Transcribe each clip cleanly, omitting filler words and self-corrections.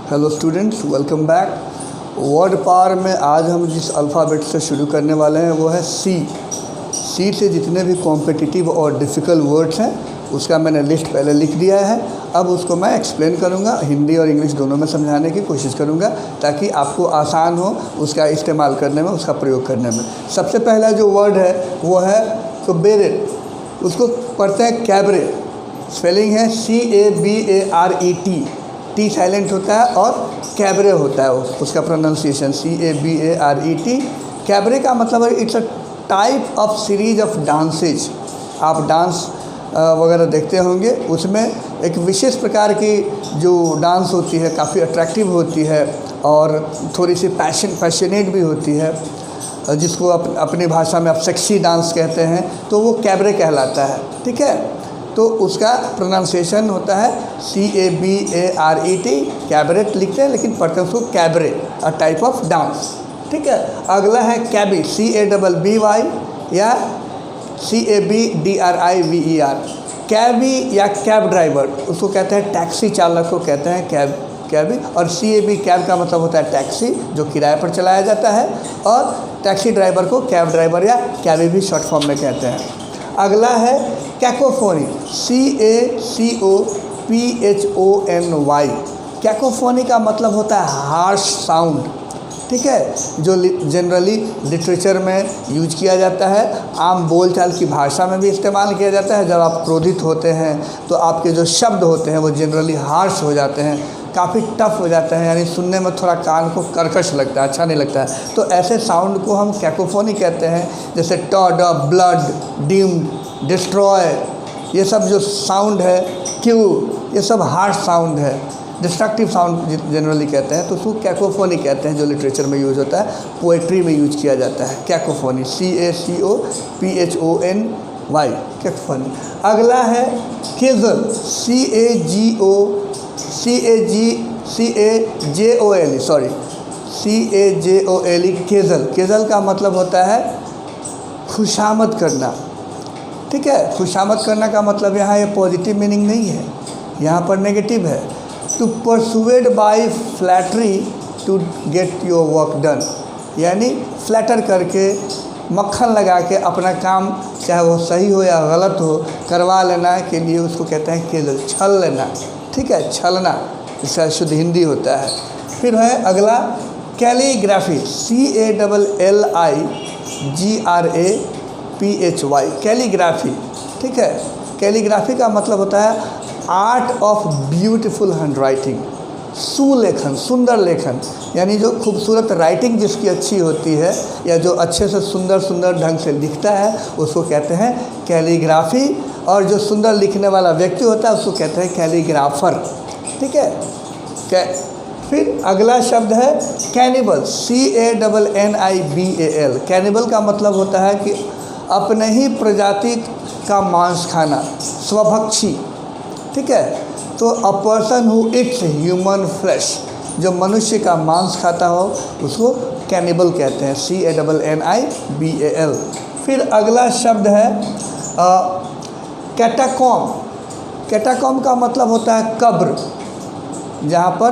Hello students, welcome back. Word power में आज हम जिस अल्फ़ाबेट से शुरू करने वाले हैं वो है सी। सी से जितने भी कॉम्पिटिटिव और डिफ़िकल्ट वर्ड्स हैं उसका मैंने लिस्ट पहले लिख दिया है। अब उसको मैं एक्सप्लेन करूँगा, हिंदी और इंग्लिश दोनों में समझाने की कोशिश करूँगा ताकि आपको आसान हो उसका इस्तेमाल करने में, उसका प्रयोग करने में। सबसे पहला जो वर्ड है वो है तो बेरेट, उसको पढ़ते हैं कैबरे। स्पेलिंग है CABARET, टी साइलेंट होता है और कैबरे होता है उसका प्रोनाउंसिएशन CABARET। कैबरे का मतलब है it's a type of series of dances. आप डांस वगैरह देखते होंगे, उसमें एक विशेष प्रकार की जो डांस होती है काफ़ी अट्रैक्टिव होती है और थोड़ी सी पैशनेट भी होती है, जिसको अपनी भाषा में आप सेक्सी डांस कहते हैं, तो वो कैबरे कहलाता है। ठीक है, तो उसका प्रोनाउंसिएशन होता है CABARET, कैबरेट लिखते हैं लेकिन पढ़ते हैं उसको cabaret, a type of dance. ठीक है, अगला है कैबी, CABBY या CABDRIVER। कैबी या कैब ड्राइवर उसको कहते हैं, टैक्सी चालक को कहते हैं कैबी। और CAB कैब का मतलब होता है टैक्सी जो किराए पर चलाया जाता है, और टैक्सी ड्राइवर को कैब ड्राइवर या कैबी भी शॉर्ट फॉर्म में कहते हैं। अगला है कैकोफोनी, CACOPHONY। कैकोफोनी का मतलब होता है हार्श साउंड। ठीक है, जो जनरली लिटरेचर में यूज किया जाता है, आम बोलचाल की भाषा में भी इस्तेमाल किया जाता है। जब आप क्रोधित होते हैं तो आपके जो शब्द होते हैं वो जनरली हार्श हो जाते हैं, काफ़ी टफ हो जाते हैं, यानी सुनने में थोड़ा कान को कर्कश लगता है, अच्छा नहीं लगता है। तो ऐसे साउंड को हम कैकोफोनी कहते हैं। जैसे टॉड, ब्लड, डिम, डिस्ट्रॉय, ये सब जो साउंड है, क्यू, ये सब हार्श साउंड है, डिस्ट्रक्टिव साउंड जनरली कहते हैं, तो उसको कैकोफोनी कहते हैं, जो लिटरेचर में यूज़ होता है, पोएट्री में यूज किया जाता है। Cacophony CACOPHONY, cacophony. अगला है केजल, CAJOLE, केजल। केजल का मतलब होता है खुशामद करना। ठीक है, खुशामद करना का मतलब यहाँ ये पॉजिटिव मीनिंग नहीं है, यहाँ पर नेगेटिव है। To persuade by flattery to get your work done, यानी फ्लैटर करके, मक्खन लगा के अपना काम, चाहे वो सही हो या गलत हो, करवा लेना के लिए उसको कहते हैं केजल, छल लेना। ठीक है, छलना, इसका शुद्ध हिंदी होता है। फिर है अगला कैलीग्राफी, CALLIGRAPHY, कैलीग्राफी। ठीक है, कैलीग्राफी का मतलब होता है art of beautiful handwriting, सुलेखन, सुंदर लेखन, यानी जो खूबसूरत राइटिंग जिसकी अच्छी होती है या जो अच्छे से सुंदर ढंग से लिखता है उसको कहते हैं कैलीग्राफी। और जो सुंदर लिखने वाला व्यक्ति होता है उसको कहते हैं कैलीग्राफर। ठीक है, फिर अगला शब्द है कैनिबल, CANNIBAL। कैनिबल का मतलब होता है कि अपने ही प्रजाति का मांस खाना, स्वभक्षी। ठीक है, तो अ person who it's human flesh, जो मनुष्य का मांस खाता हो उसको कैनिबल कहते हैं, CANNIBAL। फिर अगला शब्द है कैटाकॉम। कैटाकॉम का मतलब होता है कब्र, जहाँ पर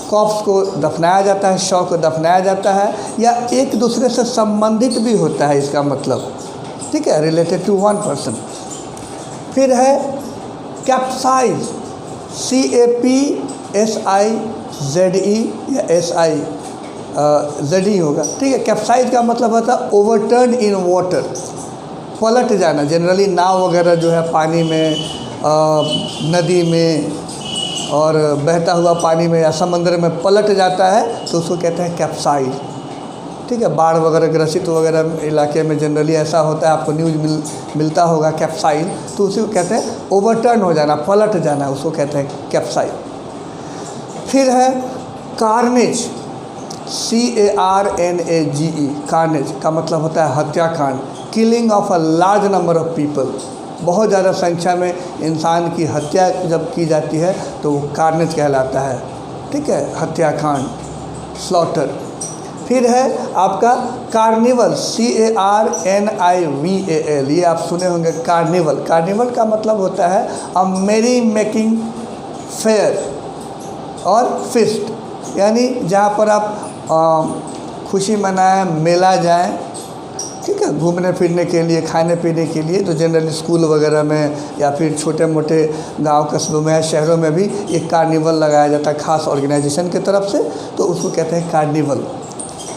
कॉप्स को दफनाया जाता है, शव को दफनाया जाता है, या एक दूसरे से संबंधित भी होता है इसका मतलब। ठीक है, रिलेटेड टू वन पर्सन। फिर है कैप्साइज, CAPSIZE या SIZE होगा। ठीक है, कैप्साइज का मतलब होता है ओवरटर्न इन वाटर, पलट जाना। जनरली नाव वगैरह जो है पानी में, नदी में और बहता हुआ पानी में या समुद्र में पलट जाता है तो उसको कहते हैं कैप्साइज। ठीक है, बाढ़ वगैरह ग्रसित वगैरह इलाके में जनरली ऐसा होता है, आपको न्यूज़ मिलता होगा कैप्साइज, तो उसी को कहते हैं ओवरटर्न हो जाना, पलट जाना, उसको कहते हैं कैप्साइज। फिर है कार्नेज, CARNAGE, कार्नेज का मतलब होता है हत्याकांड, killing of a large number of people. बहुत ज़्यादा संख्या में इंसान की हत्या जब की जाती है तो वो कार्नेज कहलाता है। ठीक है, हत्याकांड, स्लॉटर। फिर है आपका कार्निवल, CARNIVAL, ये आप सुने होंगे कार्निवल। कार्निवल का मतलब होता है अ मेरी मेकिंग फेयर और फिस्ट, यानी जहाँ पर आप खुशी मनाएं, मेला जाएं, ठीक है, घूमने फिरने के लिए, खाने पीने के लिए। तो जनरली स्कूल वगैरह में या फिर छोटे मोटे गांव कस्बों में, शहरों में भी एक कार्निवल लगाया जाता है खास ऑर्गेनाइजेशन की तरफ से, तो उसको कहते हैं कार्निवल,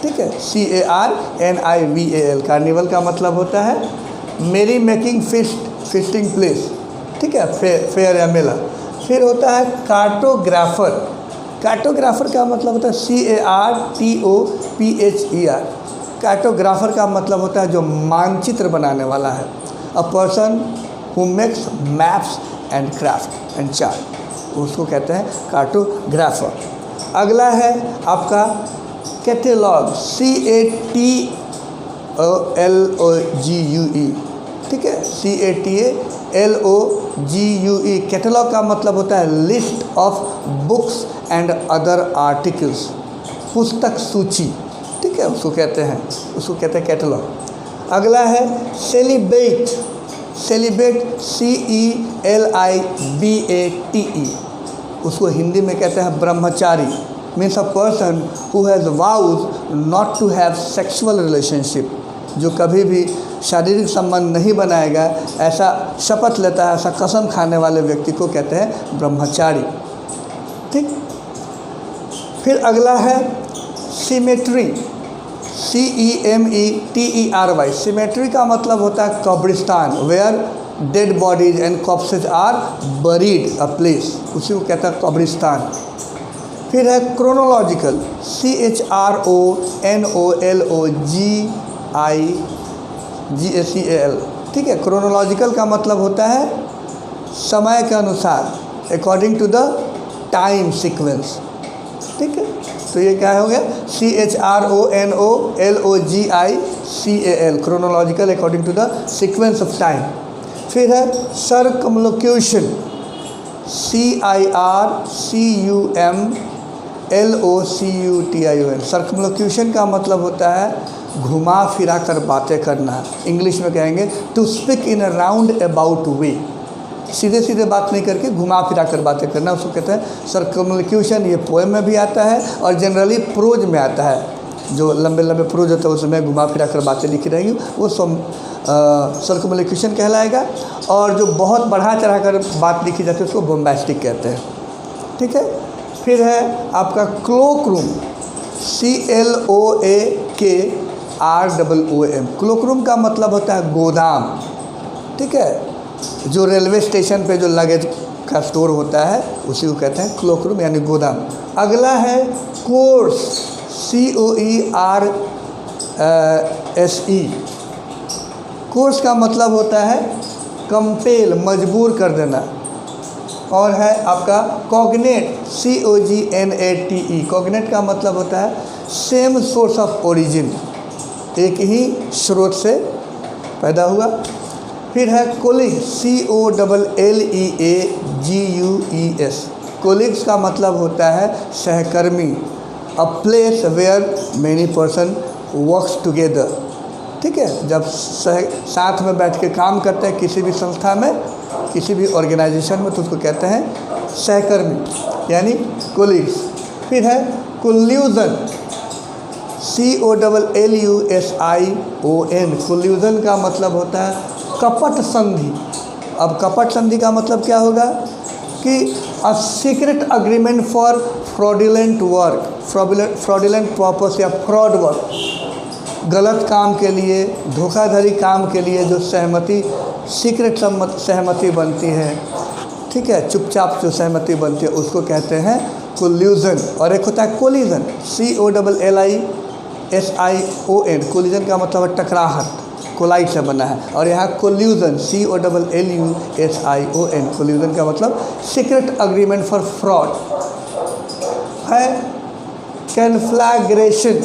ठीक है, CARNIVAL। कार्निवल का मतलब होता है मेरी मेकिंग फिस्टिंग प्लेस, ठीक है, फेयर या मेला। फिर होता है कार्टोग्राफर। कार्टोग्राफर का मतलब होता है CARTOPHER। कार्टोग्राफर का मतलब होता है जो मानचित्र बनाने वाला है, a person who makes maps and craft and chart, उसको कहते हैं कार्टोग्राफर। अगला है आपका कैटेलॉग, CATALOGUE, ठीक है, CATALOGUE। कैटलॉग का मतलब होता है list of books and other articles, पुस्तक सूची, ठीक है, उसको कहते हैं कैटलॉग। अगला है सेलिब्रेट। CELIBATE, उसको हिंदी में कहते हैं ब्रह्मचारी। Means a person who has vows not to have sexual relationship, जो कभी भी शारीरिक संबंध नहीं बनाएगा, ऐसा शपथ लेता है, ऐसा कसम खाने वाले व्यक्ति को कहते हैं ब्रह्मचारी, ठीक। फिर अगला है सिमेट्री, CEMETERY। सिमेट्री का मतलब होता है कब्रिस्तान, where dead bodies and corpses are buried, a place, उसी को कहता है कब्रिस्तान। फिर है क्रोनोलॉजिकल, CHRONOLOGICAL, ठीक है। क्रोनोलॉजिकल का मतलब होता है समय के अनुसार, according to the time sequence, ठीक है। तो ये क्या हो गया, CHRONOLOGICAL, chronological according to the sequence of time. फिर है सर्कमलोक्यूशन, CIRCUMLOCUTION। सर्कमलोक्यूशन का मतलब होता है घुमा फिरा कर बातें करना, इंग्लिश में कहेंगे to speak in a roundabout way, सीधे सीधे बात नहीं करके घुमा फिरा कर बातें करना, उसको कहते हैं सर्कमलोक्यूशन। ये पोएम में भी आता है और जनरली प्रोज में आता है, जो लंबे लंबे प्रोज होते हैं उसमें घुमा फिरा कर बातें लिखी रहेंगी, वो सर्कमलोक्यूशन कहलाएगा। और जो बहुत बढ़ा चढ़ा कर बात लिखी जाती है उसको बोम्बास्टिक कहते हैं, ठीक है। फिर है आपका cloakroom, CLOAKROOM। Cloakroom का मतलब होता है गोदाम, ठीक है, जो रेलवे स्टेशन पे जो लगेज का स्टोर होता है उसी को कहते हैं क्लोक रूम, यानी गोदाम। अगला है कोर्स, COERSE। कोर्स का मतलब होता है कंपेल, मजबूर कर देना। और है आपका कॉग्नेट, COGNATE। कॉग्नेट का मतलब होता है सेम सोर्स ऑफ ओरिजिन, एक ही स्रोत से पैदा हुआ। फिर है कोलिग, COLLEAGUES। कोलिग्स का मतलब होता है सहकर्मी, a place where many person works together, ठीक है, जब साथ में बैठ के काम करते हैं किसी भी संस्था में, किसी भी ऑर्गेनाइजेशन में, तो उसको कहते हैं सहकर्मी, यानी कोलिग्स। फिर है कोल्यूजन, COLLUSION। कोल्यूजन का मतलब होता है कपट संधि। अब कपट संधि का मतलब क्या होगा कि a secret agreement for fraudulent work, fraudulent purpose या फ्रॉड वर्क, गलत काम के लिए, धोखाधड़ी काम के लिए जो सहमति, सीक्रेट सहमति बनती है, ठीक है, चुपचाप जो सहमति बनती है उसको कहते हैं कोल्यूजन। और एक होता है कोलिजन, COLLISION। कोलिजन का मतलब है टकराहट, कोलाइड से बना है। और यहाँ कोल्यूजन, COLLUSION। कोल्यूजन का मतलब सीक्रेट अग्रीमेंट फॉर फ्रॉड है। कन्फ्लैग्रेशन,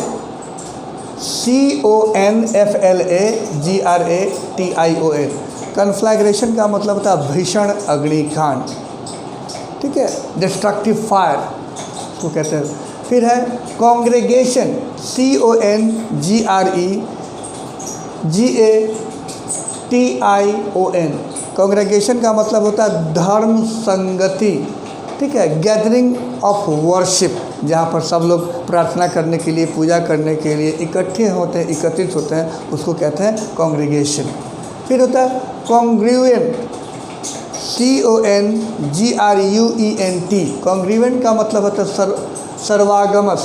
CONFLAGRATION। कन्फ्लैग्रेशन का मतलब होता है भीषण अग्निकांड, ठीक है, डिस्ट्रक्टिव फायर उसको कहते हैं। फिर है कॉन्ग्रेगेशन, CONGREGATION। कॉन्ग्रेगेशन का मतलब होता है धर्म संगति, ठीक है। गैदरिंग ऑफ वर्शिप, जहाँ पर सब लोग प्रार्थना करने के लिए, पूजा करने के लिए इकट्ठे होते हैं, एकत्रित होते हैं, उसको कहते हैं कॉन्ग्रीगेशन। फिर होता है कॉन्ग्रुएंट, CONGRUENT। कॉन्ग्रुएंट का मतलब होता है सर्वागमस।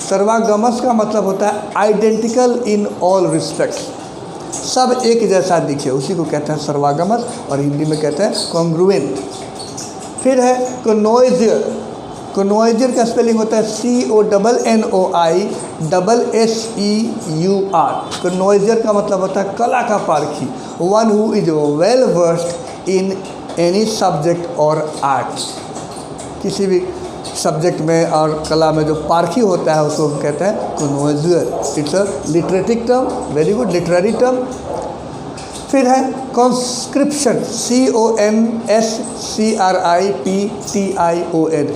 सर्वागमस का मतलब होता है आइडेंटिकल इन ऑल रिस्पेक्ट्स, सब एक जैसा दिखे, उसी को कहते हैं सर्वागमस, और हिंदी में कहते हैं कॉन्ग्रुएंट। फिर है कनोइजर। कनोइजर का स्पेलिंग होता है CONNOISSEUR। कनोइजर का मतलब होता है कला का पारखी, one who is well versed in any subject और आर्ट। किसी भी सब्जेक्ट में और कला में जो पारखी होता है उसको कहते हैं connoisseur. It's a literatic term, very good, literary term. फिर है कॉन्स्क्रिप्शन, CONSCRIPTION।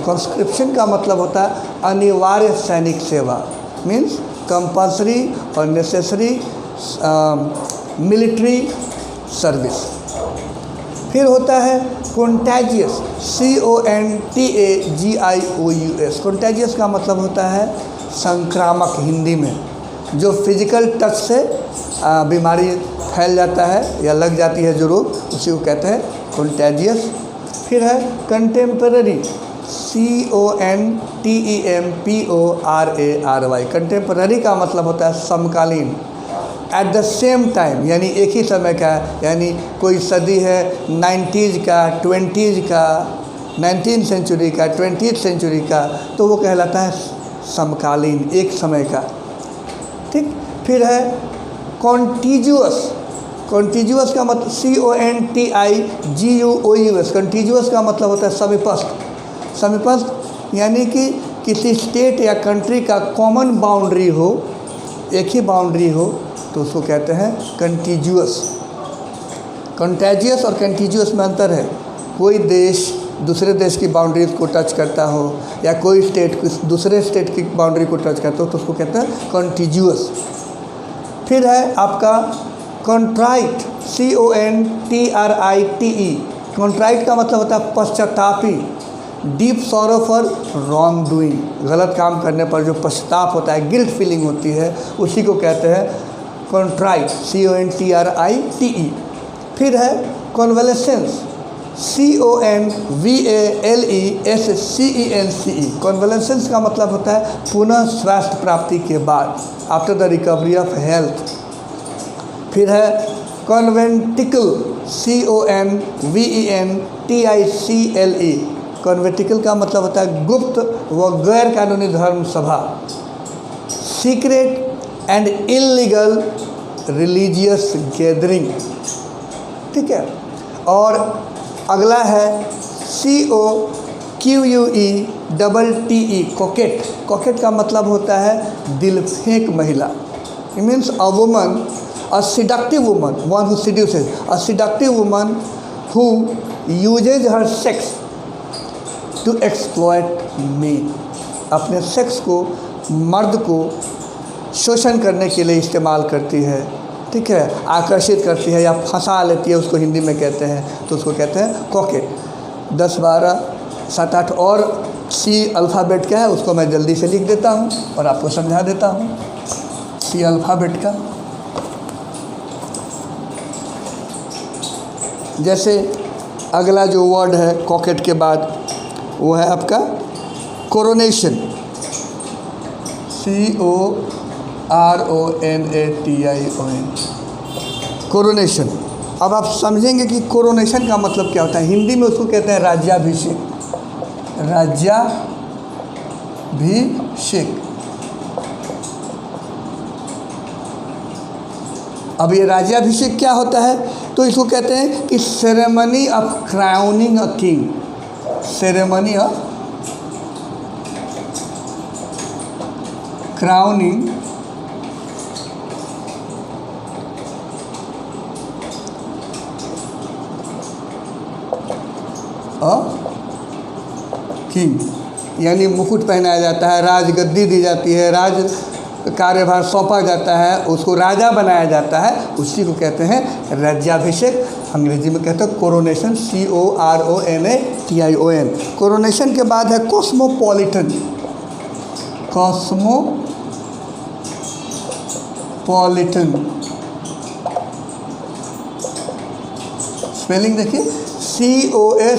कॉन्स्क्रिप्शन का मतलब होता है अनिवार्य सैनिक सेवा, मीन्स कंपल्सरी और नेसेसरी मिलिट्री सर्विस। फिर होता है कॉन्टैजियस, CONTAGIOUS। कॉन्टैजियस का मतलब होता है संक्रामक, हिंदी में जो फिजिकल टच से बीमारी फैल जाता है या लग जाती है जो रोग, उसी को कहते हैं कॉन्टैजियस। फिर है कंटेम्पररी, CONTEMPORARY। कंटेम्पररी का मतलब होता है समकालीन, एट द सेम टाइम, यानी एक ही समय का, यानी कोई सदी है 90s का, 20s का, 19th सेंचुरी का, 20th सेंचुरी का, तो वो कहलाता है समकालीन, एक समय का, ठीक। फिर है कॉन्टीजुअस। कॉन्टीजुअस का मतलब CONTIGUOUS। कॉन्टीजुअस का मतलब होता है समीपस्थ। समीपस्थ यानी कि किसी स्टेट या कंट्री का कॉमन बाउंड्री हो, एक ही बाउंड्री हो, तो उसको कहते हैं कंटीजुअस। कंटैजियस और कंटीजुअस में अंतर है। कोई देश दूसरे देश की बाउंड्रीज को टच करता हो, या कोई स्टेट दूसरे स्टेट की बाउंड्री को टच करता हो, तो उसको कहते हैं कंटीजुअस। फिर है आपका कॉन्ट्राइट, CONTRITE। कॉन्ट्राइट का मतलब होता है पश्चातापी, deep sorrow for wrongdoing. गलत काम करने पर जो पश्चाताप होता है, गिल्ट फीलिंग होती है, उसी को कहते हैं कॉन्ट्राइट, CONTRITE। फिर है कॉन्वलेसेंस, CONVALESCENCE। कॉन्वलेसेंस का मतलब होता है पुनः स्वास्थ्य प्राप्ति के बाद, after the recovery of health. फिर है कॉन्वेंटिकल, CONVENTICLE। कॉन्वेंटिकल का मतलब होता है गुप्त व गैर कानूनी धर्म सभा, secret and illegal religious gathering, ठीक है। और अगला है COQUETTE, कोकेट। कोकेट का मतलब होता है दिल फेंक महिला। It means a woman, a seductive woman, one who seduces, a seductive woman who uses her sex to exploit men। अपने सेक्स को, मर्द को शोषण करने के लिए इस्तेमाल करती है, ठीक है, आकर्षित करती है या फंसा लेती है, उसको हिंदी में कहते हैं, तो उसको कहते हैं कॉकेट। 10, 12, 7, 8 और C अल्फ़ाबेट का है, उसको मैं जल्दी से लिख देता हूँ और आपको समझा देता हूँ। C अल्फ़ाबेट का, जैसे अगला जो वर्ड है कॉकेट के बाद, वो है आपका कोरोनेशन, CORONATION, कोरोनेशन। अब आप समझेंगे कि कोरोनेशन का मतलब क्या होता है। हिंदी में उसको कहते हैं राज्याभिषेक, राज्याभिषेक। अब ये राज्याभिषेक क्या होता है, तो इसको कहते हैं कि ceremony of crowning a king, ceremony of crowning a king, यानी मुकुट पहनाया जाता है, राजगद्दी दी जाती है, कार्यभार सौंपा जाता है, उसको राजा बनाया जाता है, उसी को कहते हैं राज्याभिषेक। अंग्रेजी में कहते हैं कोरोनेशन, CORONATION। कोरोनेशन के बाद है कॉस्मोपॉलिटन। कॉस्मोपॉलिटन स्पेलिंग देखिए, COSMOPOLITAN।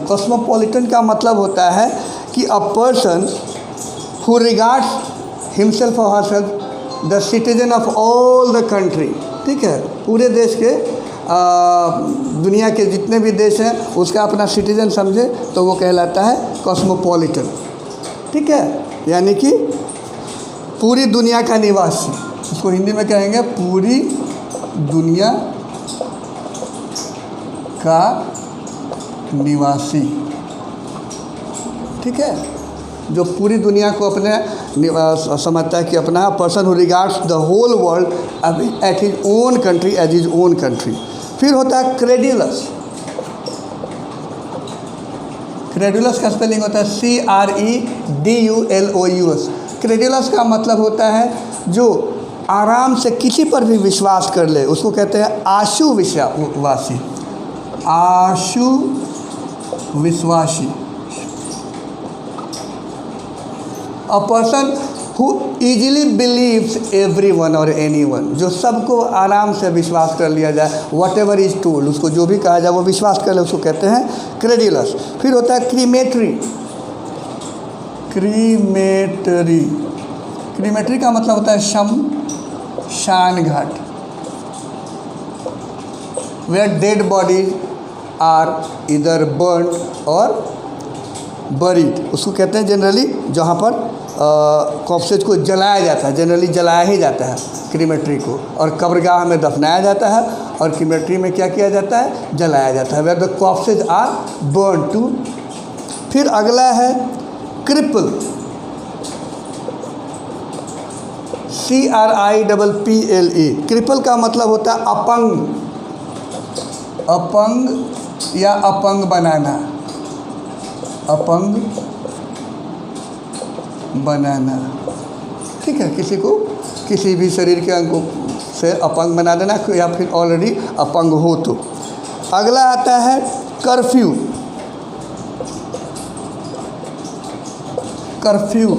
कॉस्मोपॉलिटन का मतलब होता है कि a person who regards himself और herself the citizen of all the country. ठीक है, पूरे देश के दुनिया के जितने भी देश हैं उसका अपना सिटीजन समझे तो वो कहलाता है कॉस्मोपॉलिटन। ठीक है, यानी कि पूरी दुनिया का निवासी, उसको हिंदी में कहेंगे पूरी दुनिया का निवासी। ठीक है, जो पूरी दुनिया को अपने समझता है कि अपना person who regards the whole world at his own country as his own country. फिर होता है क्रेड्यूलस। क्रेड्यूलस का स्पेलिंग होता है CREDULOUS। क्रेड्यूलस का मतलब होता है जो आराम से किसी पर भी विश्वास कर ले, उसको कहते हैं आशु विश्वासी। आशु विश्वासी, a person who easily believes everyone और एनीवन, जो सबको आराम से विश्वास कर लिया जाए, वट एवर इज टोल्ड, उसको जो भी कहा जाए वो विश्वास कर ले, उसको कहते हैं क्रेड्यूलस। फिर होता है क्रीमेटरी। क्रीमेटरी, क्रीमेटरी का मतलब होता है शमशान घाट, वेयर डेड बॉडीज आर इधर बर्न और बरीड। उसको कहते हैं जनरली जहाँ पर कॉर्पसेज को जलाया जाता है, जनरली जलाया ही जाता है क्रीमेटरी को, और कब्रगाह में दफनाया जाता है, और क्रीमेटरी में क्या किया जाता है, जलाया जाता है, where the corpses are burnt. फिर अगला है क्रिपल। CRIPPLE। क्रिपल का मतलब होता है अपंग, अपंग या अपंग बनाना, अपंग बनाना। ठीक है, किसी को किसी भी शरीर के अंग से अपंग बना देना, या फिर ऑलरेडी अपंग हो तो। अगला आता है कर्फ्यू। कर्फ्यू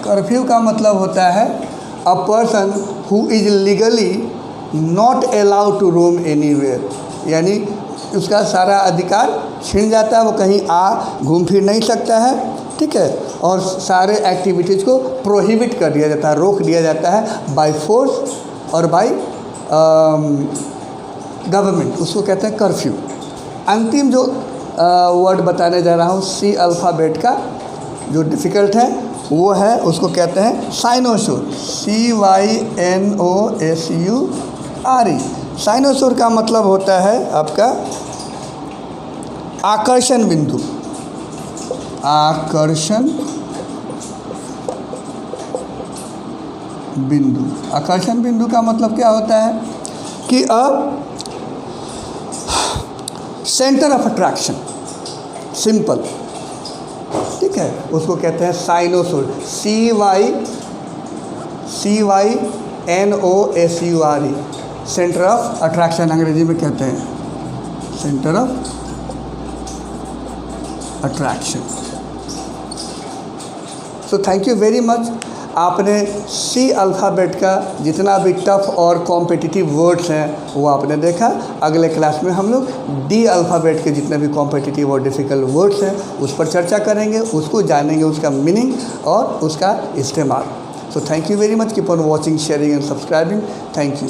कर्फ्यू का मतलब होता है a person who is legally not allowed to roam anywhere, यानी उसका सारा अधिकार छिन जाता है, वो कहीं घूम फिर नहीं सकता है। ठीक है, और सारे एक्टिविटीज़ को प्रोहिबिट कर दिया जाता है, रोक दिया जाता है बाय फोर्स और बाय गवर्नमेंट, उसको कहते हैं कर्फ्यू। अंतिम जो वर्ड बताने जा रहा हूँ C अल्फ़ाबेट का, जो डिफ़िकल्ट है वो है, उसको कहते हैं साइनोसोर। CYNOSURE। साइनोसोर का मतलब होता है आपका आकर्षण बिंदु। आकर्षण बिंदु। आकर्षण बिंदु का मतलब क्या होता है कि सेंटर ऑफ अट्रैक्शन, सिंपल। ठीक है, उसको कहते हैं साइनोसोर। CYNOSURE, सेंटर ऑफ अट्रैक्शन अंग्रेजी में कहते हैं, centre of attraction. So thank you very much. आपने C अल्फ़ाबेट का जितना भी टफ और कॉम्पिटिटिव वर्ड्स हैं वो आपने देखा। अगले क्लास में हम लोग D अल्फ़ाबेट के जितने भी कॉम्पिटिटिव और डिफ़िकल्ट वर्ड्स हैं उस पर चर्चा करेंगे, उसको जानेंगे, उसका मीनिंग और उसका इस्तेमाल। So thank you very much. Keep on watching, sharing and subscribing. Thank you.